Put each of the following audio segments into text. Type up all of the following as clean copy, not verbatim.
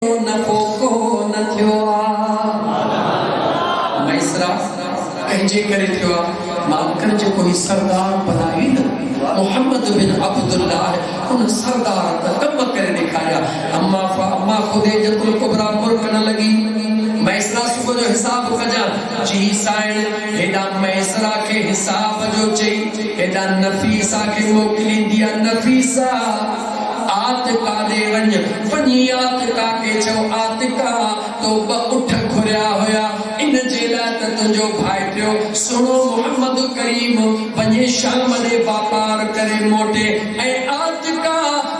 नफ़ो को न थियो मैसरा कंहिंजे करे थियो मालकन जो कोई सरदार बनाई न मोहम्मद बिन अब्दुल्लाह उन सरदार का कम करे दिखाया। अम्मा खुदैजतुल कुबरा मुरकन लगी मैसरा सुबह जो हिसाब कजा जी साइण हेडा मैसरा के हिसाब जो चई हेडा नफीसा के मोकली दिया। नफीसा आतिका दे वञी आतिका के चो आतिका तो उठ घुरिया होया इन जे लाइ त तुंहिंजो भाइटियो सुनो मोहम्मद करीम वञे शाम ॾे वापार करे मोटे ऐं आतिका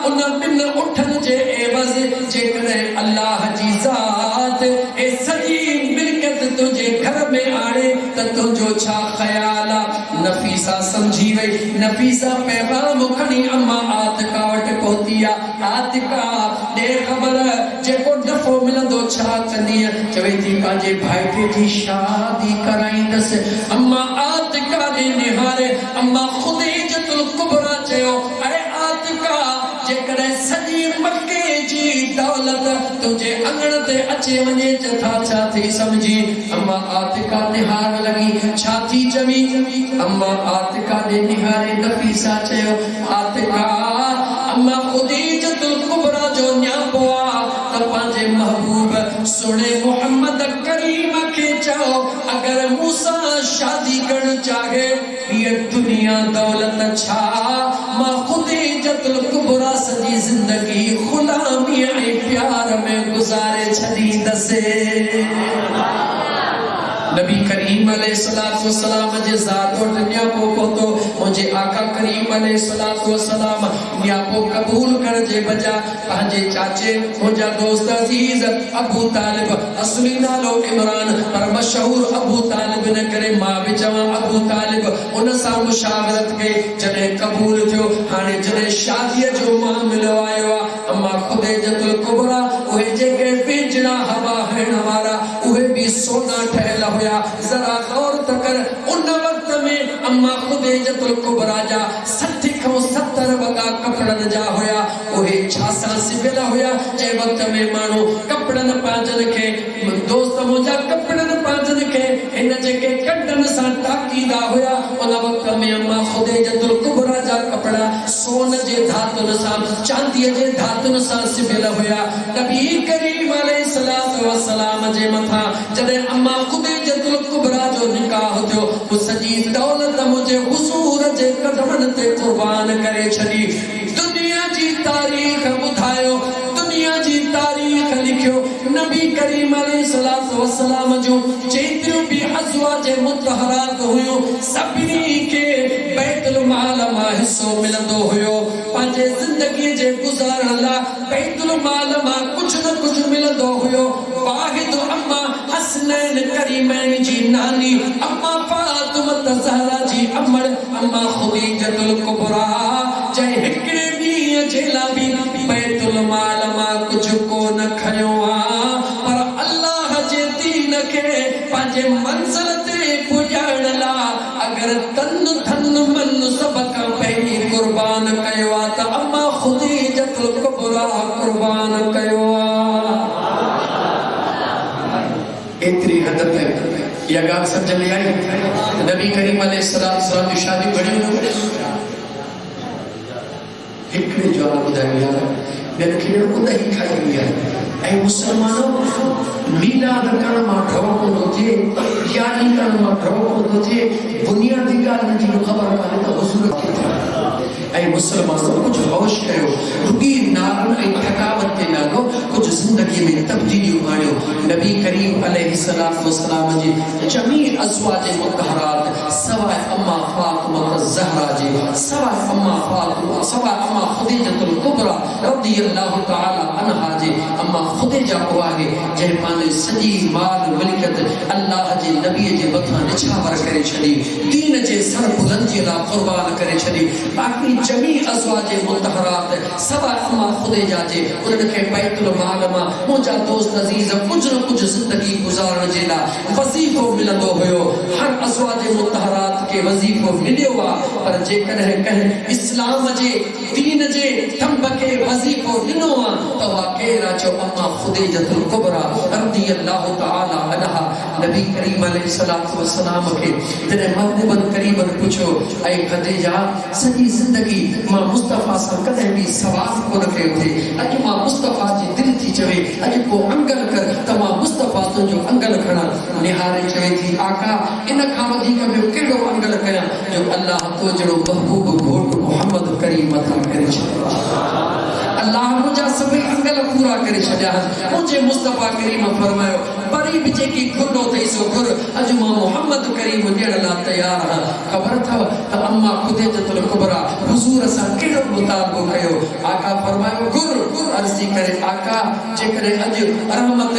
उन ॿिन उठनि जे एवज़ जेकॾहिं अल्लाह जी ज़ात ए सॼी मिल्कियत तुंहिंजे घर में आणे त तुंहिंजो छा ख़्याल आहे। नफीसा समझी वई। नफीसा पैगाम खणी अम्मा आतिका वटि पहुती आहे। आतिका दे ख़बर जेको नफ़ो मिलंदो छा कंदीअ चवे थी पंहिंजे भाइटे जी शादी कराईंदसि। अम्मा आतिका ने निहारे अम्मा खुदैजतुल कुबरा चयो ऐं आतिका जेकॾहिं सॼी मके जी दौलत तुंहिंजे अंगण ते अचे वञे छा छा थी समझी। अम्मा आतिका निहार लगी छा थी चवी। अम्मा आतिका ने निहारे नफीसा चयो आतिका अम्मा खुदैजतुल कुबरा जो न्यापो त पंहिंजे महबूब सुणे मोहम्मद करीम के चओ अगर मूसा शादी करण चाहे ये दुनिया दौलत छा मां खुदैजतुल कुबरा सजी जिंदगी गुलामी ऐं प्यार में गुजारे छॾींदसि। नबी करीम अलैहिस्सलातु वस्सलाम जे ज़ात वटि न्यापो पहुतो। मुंहिंजे आका करीम अलैहिस्सलातु वस्सलाम न्यापो क़बूल करण जे बजाय पंहिंजे चाचे मुंहिंजा दोस्त अज़ीज़ अबू तालिब असली नालो इमरान पर मशहूर अबू तालिब न करे मां बि चवां अबू तालिब उन सां मुशावरत कई। जॾहिं क़बूल थियो हाणे जॾहिं शादीअ जो मामलो आयो आहे अम्मा खुदैजतुल कुबरा उहे जेके वेझड़ा हवा हणण वारा उहे बि सोना ठहियल हुया। जरा गौर त कर उन वक्त में अम्मा खुदैजतुल कुबरा जा 60 खां 70 वगा कपड़न जा हुया। उहे छा सां सिबियल हुया जे वक्त में माण्हू कपड़न पांजन के दोस्त मुंहिंजा कपड़न पांजन के इन जेके कंडन सां टाकींदा हुया उन वक्त में अम्मा खुदैजतुल कुबरा जा कपड़ा सोन जे धातुन सां चांदीअ जे धातुन सां सिबियल हुया। नबी करीम अलैहिस्सलातु वस्सलाम जे मथा जॾहिं अम्मा खुदैजतुल कुबरा जो निकाह थियो वो सॼी दौलत मुंहिंजे हुज़ूर जे कदमनि ते क़ुर्बान करे छॾी। दुनिया जी तारीख़ ॿुधायो दुनिया जी तारीख़ लिखियो नबी करीम अलैहिस्सलातु वस्सलाम जूं जेतिरियूं बि अज़वाज मुतहरात हुयूं सभिनी खे बैतुल माल मां हिस्सो मिलंदो हुयो। पंहिंजे ज़िंदगीअ जे गुज़ारण लाइ बैतुल माल मां कुझु न कुझु मिलंदो हुयो। वाहिद अम्मा हसनैन करीमैन जी नानी अम्मा फातिमा ज़हरा जी अमड़ अम्मा खुदैजतुल कुबरा जंहिं हिकिड़े ॾींहं जे लाइ बि बैतुल माल मां कुझु कोन खयो आहे पर अल्लाह जे दीन खे पंहिंजे मंज़िल ते पुॼाइण लाइ अगर तन धन मन सभ खां पहिरीं क़ुर्बान कयो आहे त अम्मा खुदैजतुल कुबरा क़ुर्बान कयो आहे। एतिरी हद ते इहा ॻाल्हि सम्झ में आई। नबी करीम अलैहिस्सलातु वस्सलाम जी शादी घणियूं हिकिड़े जवाब ॿुधायो यार ॿियनि खे ॿुधाई खाई वई आहे। ऐं मुसलमानो मीलाद करण मां डरो कोन थिए यानी करण मां डरो कोन थिए बुनियादी ॻाल्हि जी ख़बर कान्हे त हुज़ूर किथे ऐं मुसलमानो कुझु होश कयो रुॻी नारन ऐं थकावट ते लाॻो कुझु ज़िंदगी में तब्दीलियूं आणियो। नबी करीम अलैहिस्सलातु वस्सलाम जी जमी अज़वाज मुतहरात सवाइ अम्मा फातिमा ज़हरा जे सवाइ अम्मा खुदैजतुल कुबरा रज़ियल्लाहु तआला अन्हा जे अम्मा खुदैजा आहे जंहिं पंहिंजी सॼी माल मिल्कियत अल्लाह जे नबीअ जे मथां निछावर करे छॾी दीन जे सर बुलंदीअ लाइ क़ुर्बान करे छॾी। बाक़ी जमी अज़वाज मुतहरात सवाइ अम्मा खुदैजा जे उन्हनि खे बैतुल माल मां मुंहिंजा दोस्त अज़ीज़ कुझु न कुझु ज़िंदगी गुज़ारण जे लाइ वज़ीफ़ो मिलंदो हुयो। हर अज़वाज मुतहरात खे वज़ीफ़ो मिलियो आहे पर जेकॾहिं कंहिं इस्लाम जे दीन जे थंब खे वज़ीफ़ो ॾिनो आहे त उहा के केरा चो अम्मा खुदैजतुल कुबरा रज़ियल्लाहु तआला अन्हा नबी करीम अलैहिस्सलातु वस्सलाम के जने महबूबन करीबन पूछो ऐ खदीजा सजी जिंदगी मां मुस्तफा सा कदे भी सवाल को रखे थे अज मां मुस्तफा जी दिल थी चवे अज को अंगल कर तमा मुस्तफा तो जो अंगल खणा निहारे चवे थी आका इन खां वधीक में केड़ो अंगल कया जो अल्लाह तो जड़ो महबूब घोट मोहम्मद करीम अता करे छे अल्लाह मुझा सभी अंगल पूरा करे छया मुझे मुस्तफा करीम फरमायो परी बिचे की खुलो थई सो खुर अज मां मोहम्मद करीम ॾियण ला तैयार है खबर थव त अम्मा खुदैजतुल कुबरा हुजूर सा केड़ो मुतालबो कयो आका फरमायो गुर अर्जी करे आका जे करे अज रहमत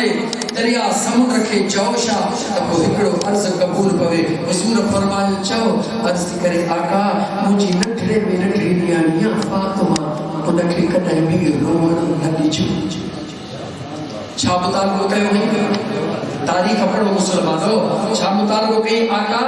दरिया समुद्र के जोशा त को हिकड़ो अर्ज कबूल पवे हुजूर फरमायो चओ अर्जी करे आका मुझी नठड़े में नठड़ी नियाणिया फातिमा उनके कदे भी रोवण न ॾिजो छा मुतालबो कयो है तारीख पढ़ो मुसलमानो छा मुतालबो कई आका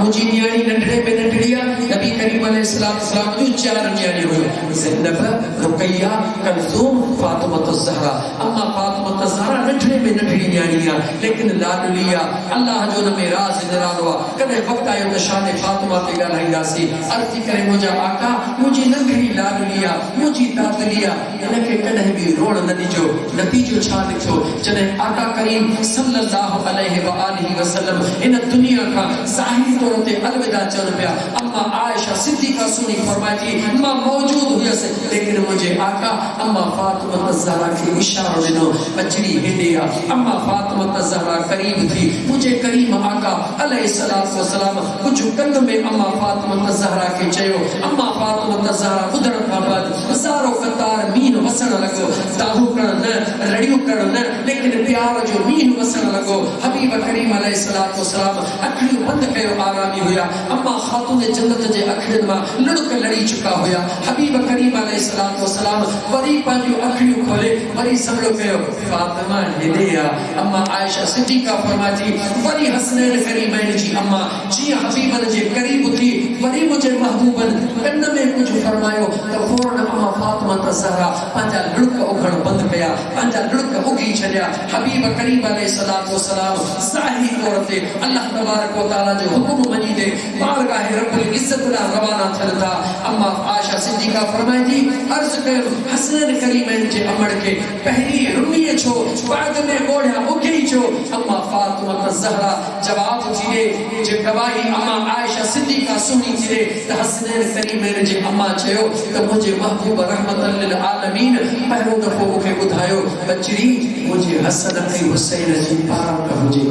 मुझी नियाणी नंढड़े में नंढड़िया नबी करीम अलैहिस्सलाम जो चार नियाणी हुई ज़ैनब रुकैया कलसूम फातिमा ज़हरा अम्मा फातिमा ज़हरा नंढड़े में नंढड़ी नियाणिया लेकिन लाडलिया अल्लाह जो न में राज निरालो कदे वक्त आयो त शान फातिमा ते ॻाल्हाईंदासीं अर्ज़ी करे मुझा आका मुझी नंढड़ी लाडलिया मुझी दादलिया इनके कदे भी रोण न ॾिजो नतीजो छा लिखो जने आका करीम सल्लल्लाहु अलैहि व आलिहि वसल्लम इन दुनिया का ज़ाहिरी तौर ते अलविदा चल पिया अम्मा आयशा सिद्दीका सुनी फरमाई मां मौजूद हुयस लेकिन मुझे आका अम्मा फातिमा ज़हरा के इशारो दिनो बचड़ी हेडिया अम्मा फातिमा ज़हरा करीब थी मुझे करीम आका अलैहिस्सलातु वस्सलाम कुछ कन में अम्मा फातिमा ज़हरा के चयो अम्मा फातिमा ज़हरा उधर खां बाद हज़ारों कतार मीन वसण लगो ताहू करण न रड़ियो करण न लेकिन प्यार जो मीन वसण लगो हबीब करीम अलैहिस्सलातु वस्सलाम अखियूं बंद कयो आरामी हुया अम्मा खातून जन्नत जे अखियुनि मां लुड़क लड़ी चुका हुया हबीब करीम अलैहिस्सलातु वस्सलाम वरी पंहिंजूं अखियूं खोले वरी समिड़ो कयो फातिमा हेॾे आ अम्मा आयशा सिद्दीका फरमाती वरी हसनैन करीमैन जी अम्मा जीअं हबीबन जे करीब थी वरी मुझे महबूबन कन में कुछ फरमायो त फौरन अम्मा फातिमा ज़हरा पंहिंजा लुड़क उघण बंद कया पंहिंजा लुड़क उगी छॾिया हबीब करीम अलैहिस्सलातु वस्सलाम ज़ाहिरी तौर ते अल्लाह तबारक व तआला जो हुकुम मनी दे बारगाह रब्बुल इज्जत ला रवाना थियन था अम्मा आयशा सिद्दीका फरमाई थी अर्ज कयो हसन करीमैन जे अमड़ के पहली रुमी छो बाद में गोढ़िया उगी छो अम्मा फातिमा ज़हरा जवाब दिए जे गवाही अम्मा आयशा सिद्दीका सुनी थी त हसन करीमैन जे अम्मा चयो त मुझे महबूब रहमतल लिल आलमीन पहलो दफो के बुधायो बचड़ी मुझे हसन ऐं हुसैन जी पारक हुजे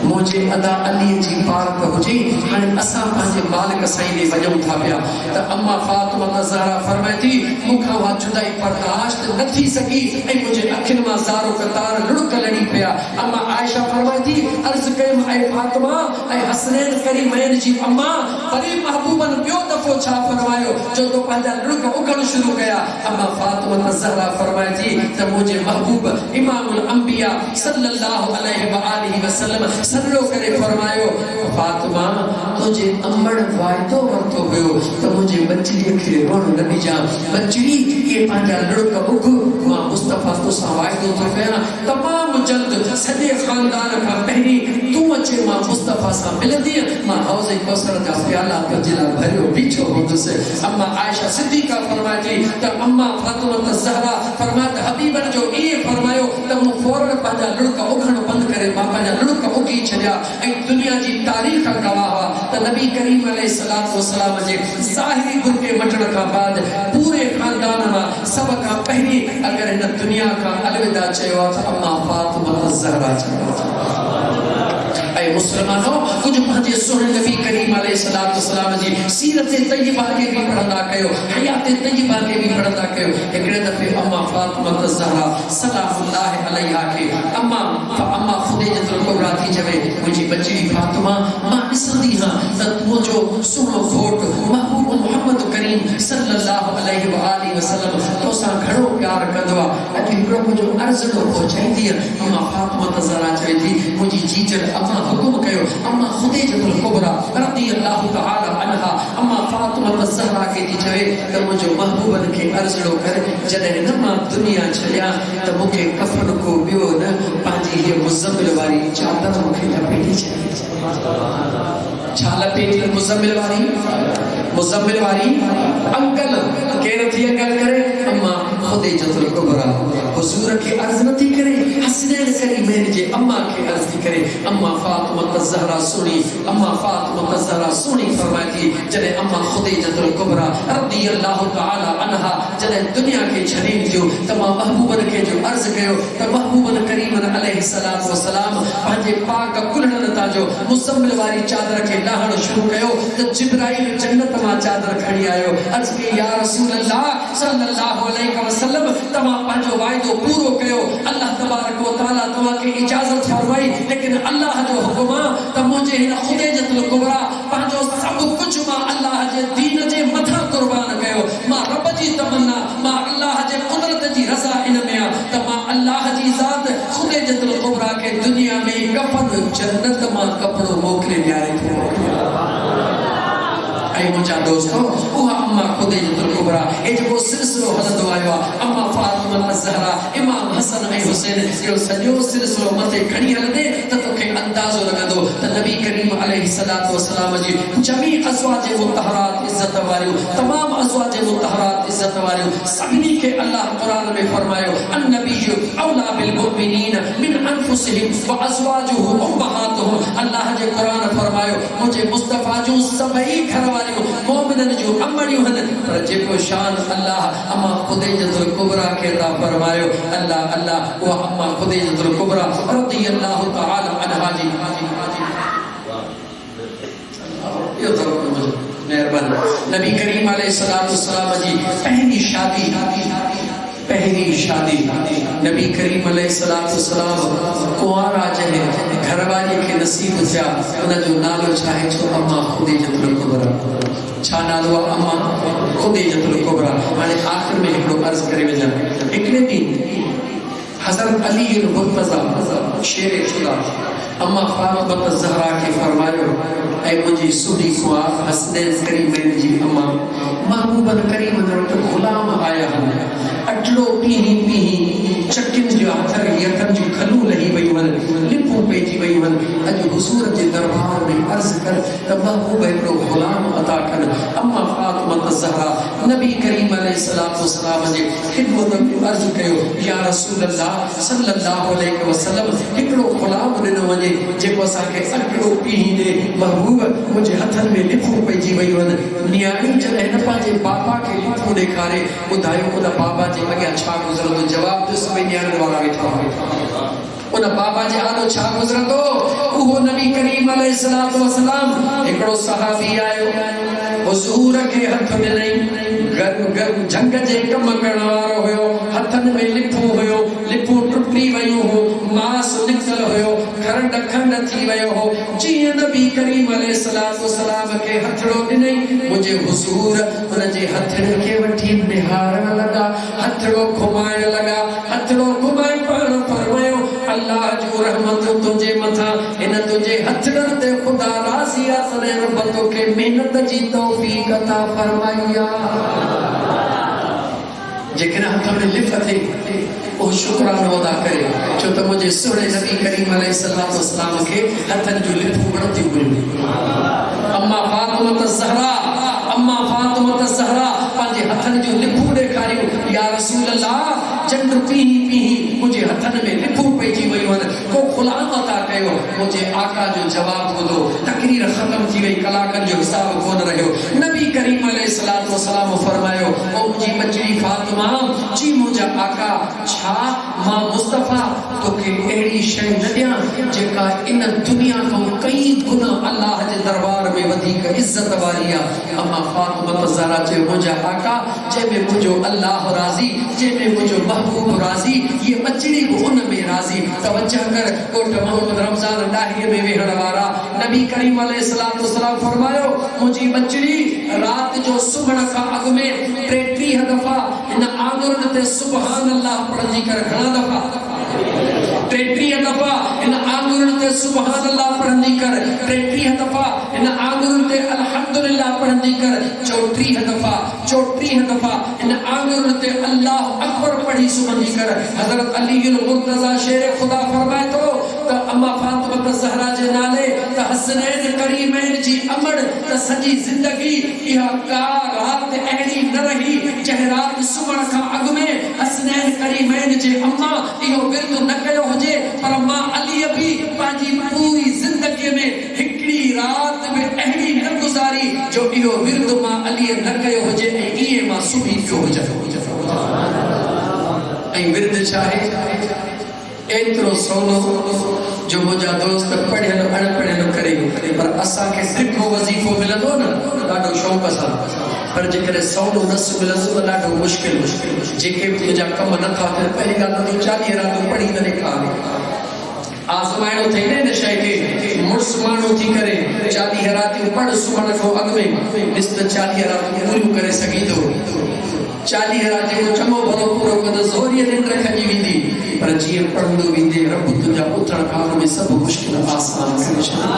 मुझे अदा अली जी पारक हुजे हाणे असां पंहिंजे मालिक साईं ॾे वञूं था पिया त अम्मा फातिमा ज़हरा फरमाए थी मूंखां उहा जुदाई बर्दाश्त न थी सकी ऐं मुंहिंजे अखियुनि मां ज़ारो कतार लुड़क लड़ी पिया अम्मा आयशा फरमाए थी अर्ज़ कयमि ऐं फातिमा ऐं हसनैन करीमैन जी अम्मा वरी महबूबन ॿियो दफ़ो छा फरमायो जो तो पंहिंजा लुड़क उगण शुरू कया अम्मा फातिमा ज़हरा फरमाए थी त मुंहिंजे महबूब इमामुल अंबिया सल्लल्लाहु अलैहि व आलिहि वसल्लम सल्लो करे फरमायो फातिमा तुझे अम्बड़ वायदो वरतो हुयो त मुझे बचड़ी खे रोण न ॾिजां बचड़ी के पंहिंजा लुड़क उग मां मुस्तफा तो सां वायदो थो कयां तमामु जल्द सॼे खानदान खां पहिरीं तूं अचे मां मुस्तफा सां मिलंदी मां हौज़ कौसर जा प्याला तुंहिंजे लाइ भरियो बीठो हूंदुसि अम्मा आयशा सिद्दीका फरमाए थी त अम्मा फातिमा ज़हरा फरमाए त हबीबन जो इहे फरमायो त मूं फौरन पंहिंजा लुड़क उगण बंदि करे मां पंहिंजा लुड़क उगी छॾिया ऐं दुनिया जी तारीख़ गवाह आहे त नबी करीम अलैहिस्सलातु वस्सलाम जे ज़ाहिरी गुरके मटण खां बाद पूरे खानदान मां सभ खां पहिरीं अगरि हिन दुनिया खां अलविदा चयो आहे त अम्मा फातिमा ज़हरा चयो ऐं मुसलमानो कुछ पंहिंजे सुहिणे नबी करीम अलैहिस्सलातु वस्सलाम जी सीरत तय्यबा के भी पढ़ंदा कयो हयात तय्यबा के भी पढ़ंदा कयो हिकिड़े दफ़े अम्मा फातिमा ज़हरा सलामुल्लाह अलैहा के अम्मा खुदैजत खुदेजतुल कुबरा थी चवे मुझी बचड़ी फातिमा मां ॾिसंदी हां त मुंहिंजो सुहिणो घोट महबूब मोहम्मद करीम सल्लल्लाहु अलैहि व आलिहि वसल्लम तोसां घणो प्यार कंदो आहे। अॼु हिकिड़ो मुंहिंजो अर्ज़ु पहुचाईंदी अम्मा फातिमा ज़हरा चवे थी मुंहिंजी जीजर अम्मा हुकुम कयो अम्मा खुदेजतुल कुबरा रज़ी अल्लाहु तआला अन्हा अम्मा फातिमा ज़हरा खे थी चवे त मुंहिंजो महबूबन खे अर्ज़ु कर जॾहिं न मां दुनिया छॾियां त मूंखे कफ़न को ॿियो न पंहिंजी हीअ मुज़म्मिल वारी चादर मूंखे लपेटी छॾी। छा लपेटी मुज़म्मिल वारी अंकल केर थी अंकल करे अम्मा खुदेजतुल कुबरा हुज़ूर खे अर्ज़ नथी करे हसनैन करीमैन जे अम्मा खे अर्ज़ थी करे अम्मा फातिमा ज़हरा सुणी अम्मा फातिमा ज़हरा सुणी फरमाए थी जॾहिं अम्मा खुदेजतुल कुबरा रज़ी अल्लाहु तआला अन्हा जॾहिं दुनिया खे छॾे थियो त मां महबूबन खे जो अर्ज़ कयो त महबूबन करीमन अलैहि सलातु वसलाम पंहिंजे पाक कुल्हड़नि तां जो मुज़म्मिल वारी चादर खे लाहण शुरू कयो त जिब्राइल जन्नत मां चादर खणी आयो अर्ज़ कई या रसूल अल्लाह सल्लल्लाहु अलैहि वसल्लम तव्हां पंहिंजो वाइदो पूरो कयो अल्लाह तबारक व तआला तव्हांखे इजाज़त फरमाई लेकिन अल्लाह जो हुकुम आहे त मुंहिंजे हिन खुदेजतुल कुबरा पंहिंजो सभु कुझु मां अल्लाह जे दीन जे मथां कुर्बान कयो मां रब जी तमन्ना मां अल्लाह जे कुदरत जी रज़ा इन में आहे त मां अल्लाह जी ज़ात खुदेजतुल कुबरा खे दुनिया में कफन जन्नत मां कपड़ो मोकिले ॾियारे थो। मुझा दोस्तों उहा अम्मा खुदेजतुल कुबरा ए जो सिलसिलो हलंदो आयो आहे अम्मा फातिमा ज़हरा इमाम हसन ऐं हुसैन जो सॼो सिलसिलो मथे खणी हलंदे त तोखे अंदाज़ो लॻंदो त नबी करीम अलैहि सलातु वसलाम जी जमी अज़वाज मुतहरात इज़्ज़त वारियूं तमाम अज़वाज मुतहरात इज़्ज़त वारियूं सभिनी खे अल्लाह क़ुरान में फरमायो अन्नबिय्यु औला बिल मुमिनीन मिन अनफुसिहिम व अज़वाजुहु उम्महातुहुम अल्लाह जे क़ुरान फरमायो मुझे मुस्तफा जो सभई घरवारी मोमिनन जो अमड़ियूं हन पर जेको शान अल्लाह अम्मा खुदेजतुल कुबरा खे अता फरमायो अल्लाह अल्लाह वो अम्मा खुदेजतुल कुबरा रज़ी अल्लाहु तआला अन्हा जी यो तो मेहरबान नबी करीम अलैहि सलातु वसलाम जी पहली शादी नबी करीम अलैहि सलातु वसलाम कुंवारा जॾहिं घरवारी खे नसीब थिया उन जो नालो छा आहे छो अम्मा खुदेजतुल कुबरा छा नालो आहे अम्मा खुदेजतुल कुबरा। हाणे आख़िर में हिकिड़ो अर्ज़ करे वञा हिकिड़े ॾींहुं हज़रत अली मुर्तज़ा शेर खुदा अम्मा फातिमा ज़हरा खे फरमायो ऐं मुंहिंजी सुठी कुंवार हसनैन करीमैन जी अम्मा महबूबन करीमन वटि ग़ुलाम आया आहिनि अटलो पीही चकिन जो हथनि जी खलूं लही वयूं आहिनि लिपूं पइजी वयूं आहिनि अॼु हुज़ूर जे दरबार में अर्ज़ कर त महबूब हिकिड़ो ग़ुलाम अता कनि अम्मा फातिमा ज़हरा नबी करीम अलैहि सलातु वसलाम जे ख़िदमत में अर्ज़ कयो या रसूल अल्लाह सल्लल्लाहु अलैहि वसल्लम हिकिड़ो ग़ुलाम ॾिनो वञे जेको असांखे अटलो पीही ॾे महबूब मुंहिंजे हथनि में लिपूं पइजी वयूं आहिनि न्याणी जॾहिं न पंहिंजे बाबा खे लिपूं ॾेखारे ॿुधायो उन बाबा जे अॻियां छा गुज़रंदो जवाबु ॾिस भई न्याणियुनि वारा वेठा उन बाबा जे आॾो छा गुज़रंदो उहो नबी करीम अलैहि सलातु वसलाम हिकिड़ो सहाबी आयो हुज़ूर खे हथ ॾिनई जंग जे कम करण वारो हुयो हथनि में लिपूं टुटी वयूं हो मांस निकतल हुयो खंड थी वियो हो जीअं नबी करीम अलैहि सलातु वसलाम खे हथड़ो ॾिनई मुंहिंजे हुज़ूर उन जे हथड़े खे वठी निहारण लॻा हथड़ो घुमाइण लॻा हथड़ो घुमाए पाण फरमायो अल्लाह जो रहमत तुंहिंजे मथां हिन तुंहिंजे हथड़नि ते ख़ुदा राज़ी आहे तॾहिं रब तोखे महिनत जी तौफ़ीक़ अता फरमाई आहे। जेकॾहिं हथ में लिफ थिए वो शुक्रानो अदा करे छो त मुंहिंजे सुहिणे नबी करीम अलैहि सलातु वसलाम खे हथनि जूं लिफूं वणंदियूं हुयूं। अम्मा फातिमा ज़हरा पंहिंजे हथनि जूं लिफूं ॾेखारियूं या रसूल अल्लाह चंड पीही मुंहिंजे हथनि में लिफूं पइजी वयूं आहिनि को ग़ुलाम अता कयो मुंहिंजे आका जो जवाबु ॿुधो तकरीर ख़तम थी वई कलाकनि जो हिसाब कोन रहियो नबी करीम अलैहि सलातु वसलाम फरमायो ओ मुंहिंजी बचड़ी फातिमा जी मुंहिंजा आका छा मां मुस्तफ़ा तोखे अहिड़ी शइ न ॾियां जेका इन दुनिया खां कई गुना अल्लाह जे दरबार में वधी वधीक इज्जत वारी आहे। अम्मा फातिमा ज़हरा जे मुंहिंजा आका जंहिंमें मुंहिंजो अल्लाह राज़ी, जंहिंमें मुंहिंजो महबूब राज़ी, ये बचड़ी भी उन में राज़ी। तवज्जो कर, कोट मोहम्मद रमज़ान ॾाहिए में वेहण वारा नबी करीम अलैहिस्सलातु वस्सलाम फरमायो, मुंहिंजी बचड़ी रात जो सुम्हण खां अॻु में 33 दफ़ा इन आंगुरनि ते सुभान अल्लाह पढ़ंदी कर। घणा दफ़ा? 33 दफ़ा इन आंगुरनि ते सुभान अल्लाह पढ़ंदी कर। 33 दफ़ा इन आंगुरनि ते अल्हम्दुलिल्लाह पढ़ंदी कर। 34 दफ़ा इन आंगुरनि ते अल्लाह अकबर पढ़ी सुम्हंदी कर। हज़रत अली मुर्तज़ा शेर खुदा फरमाए तो त अम्मा फातिमा ज़हरा जे नाले त हसनैन करीमैन जी अमड़ त सॼी ज़िंदगी इहा का रात अहिड़ी न रही जंहिं रात सुम्हण खां अॻु में हसनैन करीमैन जे अम्मा इहो विर्द न कयो हुजे। पर मां अली भी पंहिंजी पूरी ज़िंदगी में हिकिड़ी रात में अहिड़ी न गुज़ारी जो इहो विर्द मां अली न कयो हुजे ऐं इएं मां सुम्ही पियो हुजे। ऐं विर्द छा आहे? एतिरो सवलो जो मुंहिंजा दोस्त पढ़ियल अणपढ़ियल करे, पर असांखे सिखो वज़ीफ़ो मिलंदो न ॾाढो शौक़ सां, पर जेकॾहिं सवलो नस मिलंदो त ॾाढो मुश्किल। जेके बि मुंहिंजा कम नथा थियनि, पहिरीं ॻाल्हि त 40 रातूं पढ़ी त ॾेखार। आज़माइणो थी न इन शइ खे। मुड़ुस माण्हू थी करे 40 रातियूं पढ़ सुम्हण खां अॻु में, ॾिस त 40 रातियूं पूरियूं करे सघींदो। 40 रातियूं चङो भलो पूरो कंदो, ज़ोरीअ निंड खॼी वेंदी। पर जीअं पढ़ंदो वेंदे रब तुंहिंजा उथण खां अॻु में सभु मुश्किल आसान करे छॾींदो।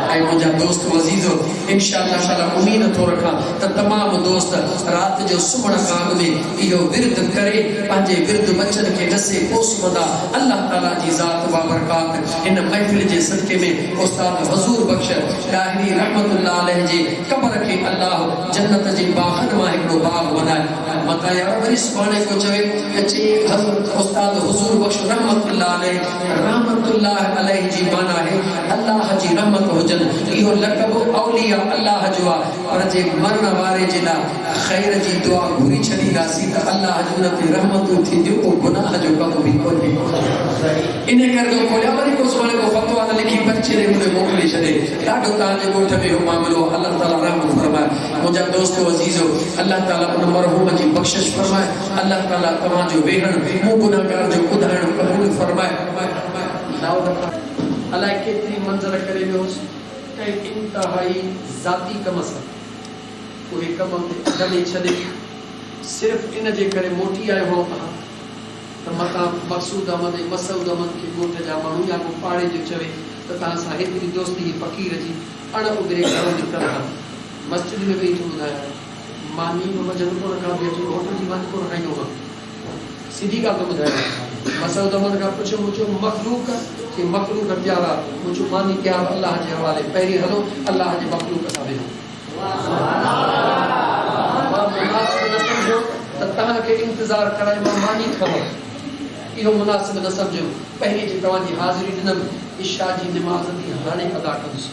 ऐं मुंहिंजा दोस्त वज़ीज़ो, इंशाअल्लाह ताला उम्मीद थो रखां त तमामु दोस्त रात जो सुम्हण खां अॻु में इहो विर्द करे पंहिंजे विर्द बचन खे नसे पोइ सुम्हंदा। अल्लाह ताला जी ज़ात बाबरकात इन महफ़िल जे सदके में उस्ताद हज़ूर बख्श ॾाहिरी रहमतुल्लाह अलैह जे क़ब्र खे अल्लाह जन्नत जे बाग़नि मां हिकिड़ो बाग़ बनाए। मता यार वरी सुभाणे को चवे अचे उस्ताद हुज़ूर बख्श रहमतुल्लाह अलैह जी माना है अल्लाह जी रहमत हुजन। इहो लक़ब औलिया अल्लाह जो आहे, पर जे मरण वारे जे लाइ ख़ैर जी दुआ घुरी छॾींदासीं त अल्लाह जी उन ते रहमतूं थींदियूं, को गुनाह जो कम बि कोन्हे। इन करे तो खोलिया वरी को सुभाणे को फतवा न लिखी बच्चे ने मुझे मोकिले छॾे। ॾाढो तव्हांजे ॻोठ में हो मामिलो, अल्लाह ताला रहमत फरमाए। मुंहिंजा दोस्त अज़ीज़ो, अल्लाह ताला उन मरहूम जी बख़्शिश फरमाए। अल्लाह ताला तव्हांजो वेहण मूं गुनाहगार जो ॿुधाइण क़बूल फरमाए। अलाए केतिरी मंज़र करे वियोसि कंहिं इंतहाई ज़ाती कम सां उहे कम ॾे छॾे सिर्फ़ु इन जे करे मोटी आयो हो त मतां मक़सूद अहमद मसूद अहमद खे ॻोठ जा माण्हू या को पाड़े जो चवे त तव्हां सां हेतिरी दोस्ती फ़क़ीर जी अण उभिरे करण कंदा। मस्जिद में वेही थो ॿुधायां, मां नींद मजन कोन खां बि अची होटल जी मानी कोन खाईंदो आहियां। सीधी ॻाल्हि थो ॿुधायां। मसूद अहमद खां पुछो मुंहिंजो मखलूक के मखलूक प्यारा, मुंहिंजो मानी प्यार अल्लाह जे हवाले। पहिरीं हलो अल्लाह जे मखलूक सां वेहो। मुनासिब न सम्झो त तव्हांखे इंतज़ार कराए मां मानी खावां, इहो मुनासिब न सम्झो। पहिरीं जे तव्हांजी हाज़िरी ॾिनमि इशा जी निमाज़ बि हाणे अदा कंदुसि।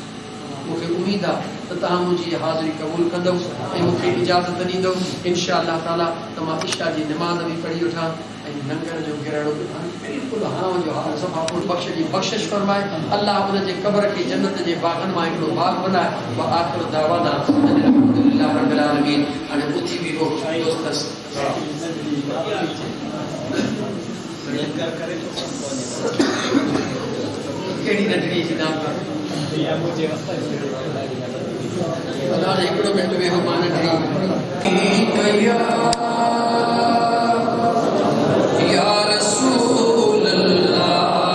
मूंखे उम्मीद आहे त तव्हां मुंहिंजी हाज़िरी क़बूल कंदव ऐं मूंखे इजाज़त ॾींदव इंशाअल्लाह ताला त मां इशा जी निमाज़ बि पढ़ी वठां ऐं लंगर जो गिरड़ो बि बिल्कुलु हां जो हाल सफ़ा पुर बख़्श जी बख़्शिश फरमाए। अल्लाह उन जे क़ब्र खे जन्नत जे बाग़नि मां हिकिड़ो बाग़ बनाए। व आख़िर दावाना अल्हम्दुलिल्लाह रब्बिल आलमीन। हाणे उथी बि हो दोस्त कहिड़ी नंढड़ी जी नाम अल्लाह हिकिड़ो मिंट वेहो मां नंढड़ी कया या रसूल अल्लाह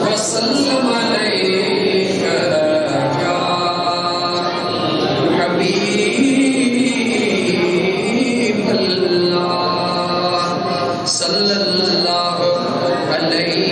वसल्लम अलैका या हबीब अल्लाह सल्लल्लाहु अलैहि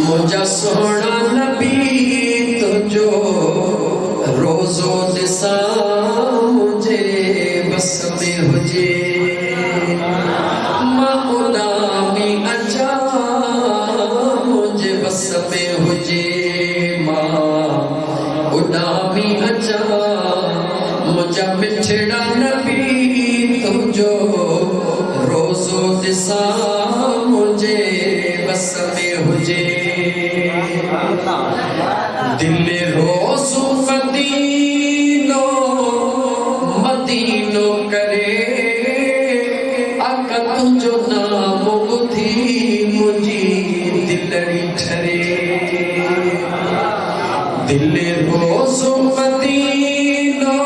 मुझा सोना नबी तुझो रोज़ो दिसा मुझे बस में हुजे मां उडामी अचा मुझे बस में हुजे मां उडामी अचा मुझा मिठड़ा नबी तुझो रोज़ो दिसा मुझे बस में हुजे दिल रोज़ो मदीनो मदीनो करे आका तुझो नाम ॿुधी मुझी दिलड़ी ठरे दिल रोज़ो मदीनो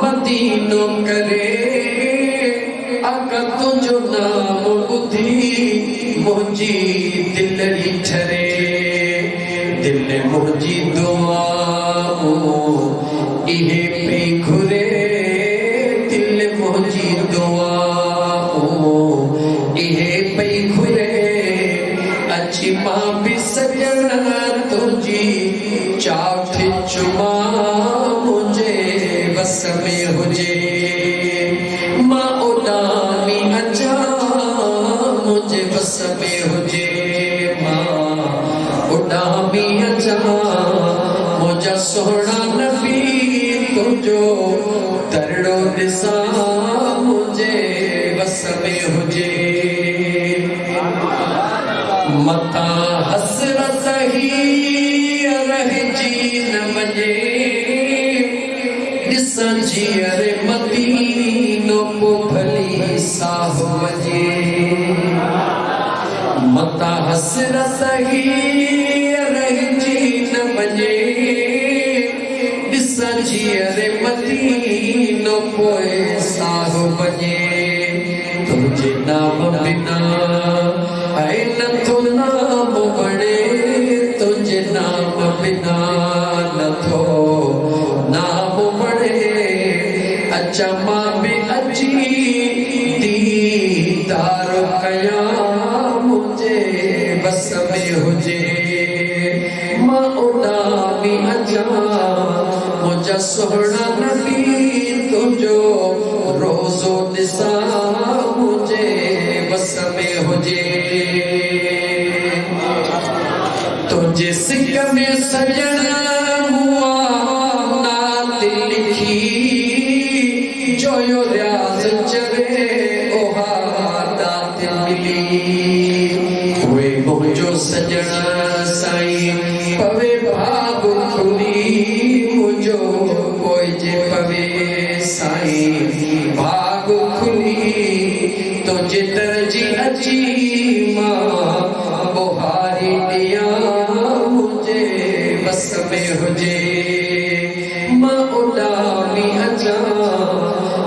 मदीनो करे आका तुझो नाम ॿुधी मुझी दिलड़ी ठरे दिल मुझी दुआओं इहे पे घुरे दिल मुझी दुआओं इहे पे घुरे अच्छी मां भी सजन तुझी चाठ चुमा मुझे बस में हुजे मां उडामी अचा मुझे बस में हुजे मां उडामी अचा मुझा सोना नबी तुझो तरड़ो दिसा मुझे बस में हुजे मता हसरत ही रहजी न वञे ॾिसां जीअर मदीनो पोइ भली साह वञे मता हसरत ही रहजी न वञे ॾिसां जीअर मदीनो पोइ साह वञे तुंहिंजे नाम बिना ऐं नथो नाम वणे तुंहिंजे नाम बिना नथो नाम वणे अचा मां बि अची दीदार कयां मुझे बस में हुजे मां उडामी अचा मुझा सोना नबी तुझो रोज़ो दिसा मुझे बस में हुजे तुझे सिक में सजना हुआ नात लिखी जो यो रियाज़ चवे ओहा दात मिली वे मुझो सजना साईं पवे भाग खुली मुझो कोई जे पवे साईं भाग खुली तुझे दर्जी अची मां बुहारी दिया मुझे बस में हुजे मां उडामी अचा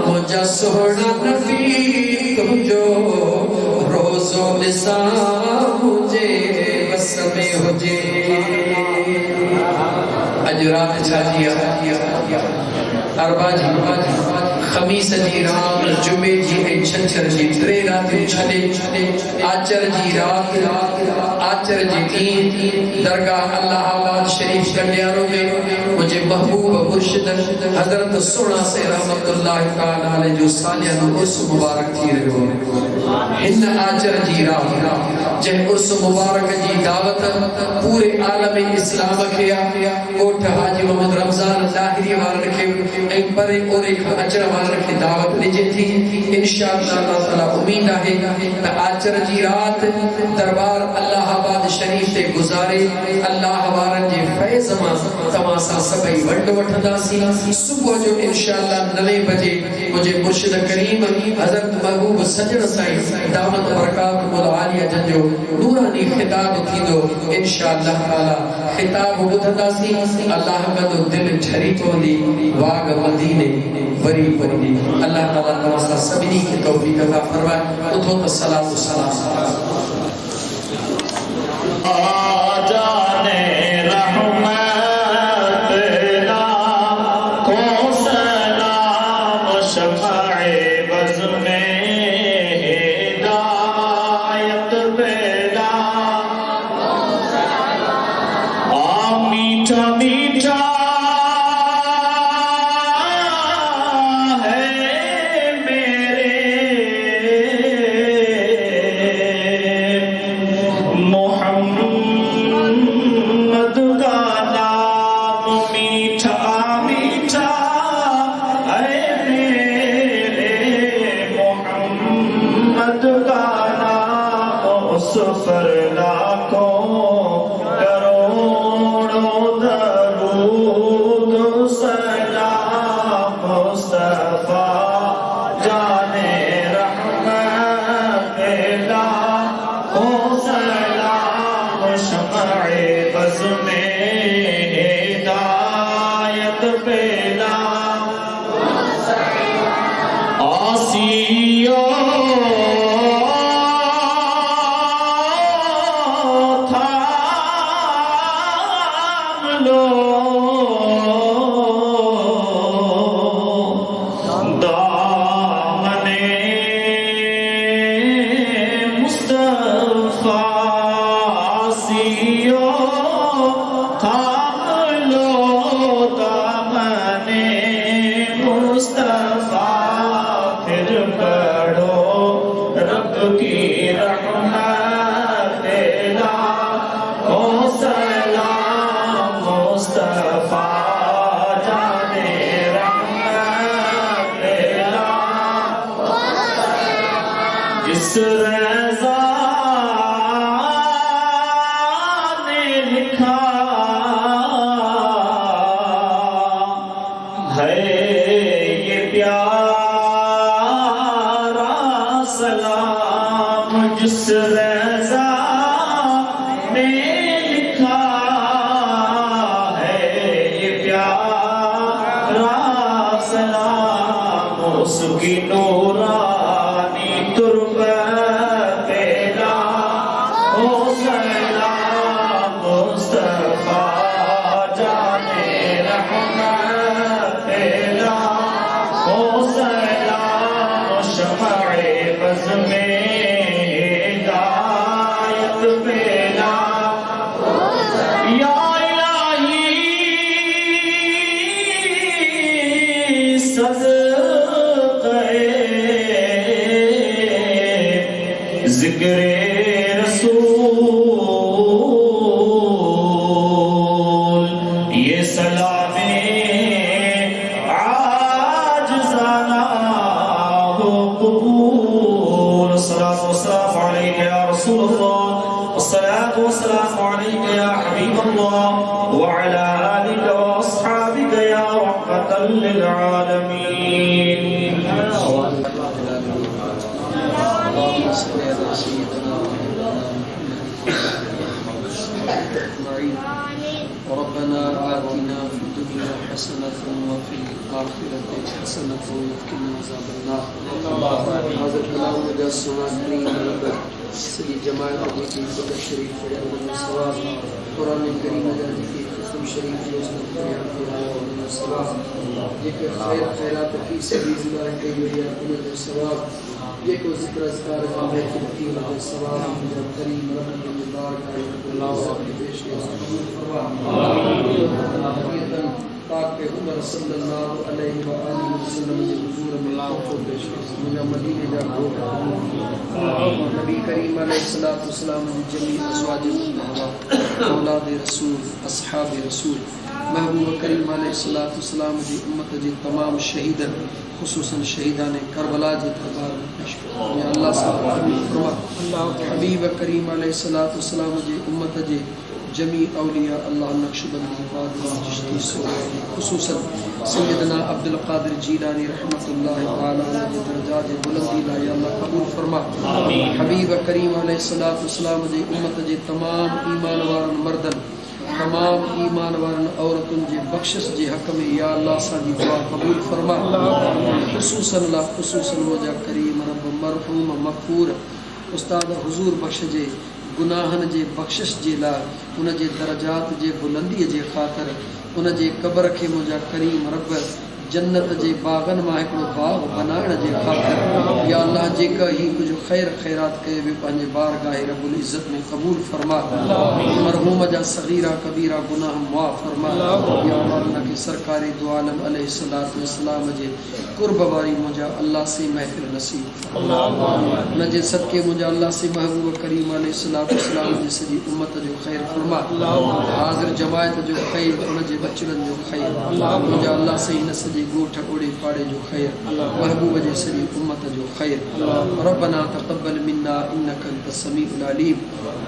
मुझा सोना नबी तुझो रोज़ो दिसा मुझे बस में हुजे अज रात छा अरबा जी खमीस जी रात जुमे जी ऐं छंछर जी टे रातियूं छॾे आचर जी रात आचर जी ॾींहुं दरगाह अल्लाहाबाद शरीफ कंडियारो में मुझे महबूब मुर्शिद हज़रत सोना से रहमतुल्लाह ताला अलैहि जो सालियानो उर्स मुबारक थी रहियो हिन आचर जी रात जंहिं उर्स मुबारक जी दावत पूरे आलम इस्लाम खे कोठ हाजी मोहम्मद रमज़ान लाहिरी वारनि खे ऐं परे ओरे खां अचण वारनि खे दावत ॾिजे थी इंशाअल्लाह ताला उम्मीद आहे त आचर जी रात दरबार अल्लाहाबाद शरीफ ते गुज़ारे अल्लाह वारनि जे फैज़ मां तव्हां सां सभई वंड वठंदासीं सुबुह जो इंशाअल्लाह 9 बजे मुझे मुर्शिद करीम हज़रत महबूब सजण साईं दामत बरकात मुल आलिया जन जो नूरानी खिताब थींदो इंशाअल्लाह ताला खिताब ॿुधंदासीं अल्लाह कंदो दिलि ठरी पवंदी वाग मदीने वरी वरी अल्लाह ताला तव्हां सां सभिनी खे तौफ़ीक़ अता फरमाए उथो त सलात सलाम जाने रहमत ना को सलाम शफ़ाए बज़ में हिदायत पैदा पर लाखों करोड़ों दरूद सलाम मुस्तफा जाने रहमत लाखों सलाम शमए बज़ में हिदायत पेला आसियो जिस रज़ा ने लिखा है ये प्यारा सलाम, जिस रज़ा ने लिखा है ये प्यारा सलाम, उसकी नूरानी तुर्बत पेला हो सलाम मुस्तफा जाने रहमत पेला हो सलाम शमए बज़ में हिदायत पेला या इलाही ज़िक्रे रसूल ये सलामे आजिज़ाना हो कबूल। अस्सलातु वस्सलामु अलैका या रसूलल्लाह, अस्सलातु वस्सलामु अलैका या हबीबल्लाह व अला आलिका व अस्हाबिका या रहमतल लिल आलमीन। ربنا آتنا في الدنيا حسنة وفي الآخرة حسنة وقنا عذاب النار. حضرت کلام مجا سنا کریم رب سلی جماعت کی ذکر شریف و ثواب قرآن کریم کی قسم شریف جو ثواب ذکر خیر خیرات فی سبیل اللہ کے لیے اپنے ثواب یہ کو ذکر اذکار میں کی ثواب کریم رب اللہ کی پیش فرما پاک پیغمبر صلی اللہ علیہ وآلہ وسلم کے حضور میں خوف پیش مجھے مدینے جا نبی کریم علیہ الصلوۃ والسلام جمیع ازواج اولاد رسول اصحاب رسول محبوب کریم علیہ الصلوۃ والسلام کی امت جی تمام شہیدن خصوصاً شہیدان کربلا جی دربار میں پیش یا اللہ صاحب فرما حبیب کریم علیہ الصلوۃ والسلام کی امت جی جمیع اولیاء اللہ نقشبندی قادری چشتی سوری خصوصاً سیدنا عبد القادر جیلانی رحمت اللہ تعالی علیہ درجات بلندی لا یا اللہ قبول فرما حبیب کریم علیہ الصلوۃ والسلام کی امت جی تمام ایمان وارن مردن تمام ایمان وارن عورتن جی بخشش جی حق میں یا اللہ سانی دعا قبول فرما خصوصاً وجہ کریم رب مرحوم مغفور استاد حضور بخش جے گناہن جے بخشش جے لا ان جے درجات جے بلندی جے خاطر ان جے قبر کے مجا کریم رب جنت جے باغن ما ایک باغ بنائण جے خاطر یا اللہ جے کا ہی کچھ خیر خیرات کے بھی پنجے بارگاہ رب العزت میں قبول فرما مرحوم جا صغیرہ کبیرہ گناہ معاف فرما یا اللہ کی سرکار دو عالم علیہ الصلوۃ والسلام جے قرب باری مجا اللہ سے محفل نصیب فرما نجے صدقے مجا اللہ سے محبوب کریم علیہ الصلوۃ والسلام جے سجی امت جو خیر فرما حاضر جماعت جو خیر ان جے بچڑن جو خیر مجا اللہ سے نسج जे गोठ ओड़े पाड़े जो खैर महबूब जे सॼी उम्मत जो खैर रब्बना तक़ब्बल मिन्ना इन्नका अंतस समीउल अलीम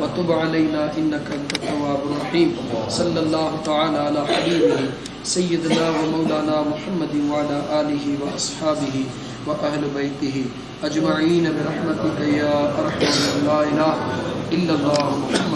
व तुब अलैना इन्नका अंतत तव्वाबुर रहीम सल्लल्लाहु तआला अला हबीबिही सय्यदना व मौलाना मुहम्मदिन व अला आलिहि व अस्हाबिहि व अहल बैतिहि अजमईन बिरहमतिका या अरहम ला इलाहा इल्लल्लाह।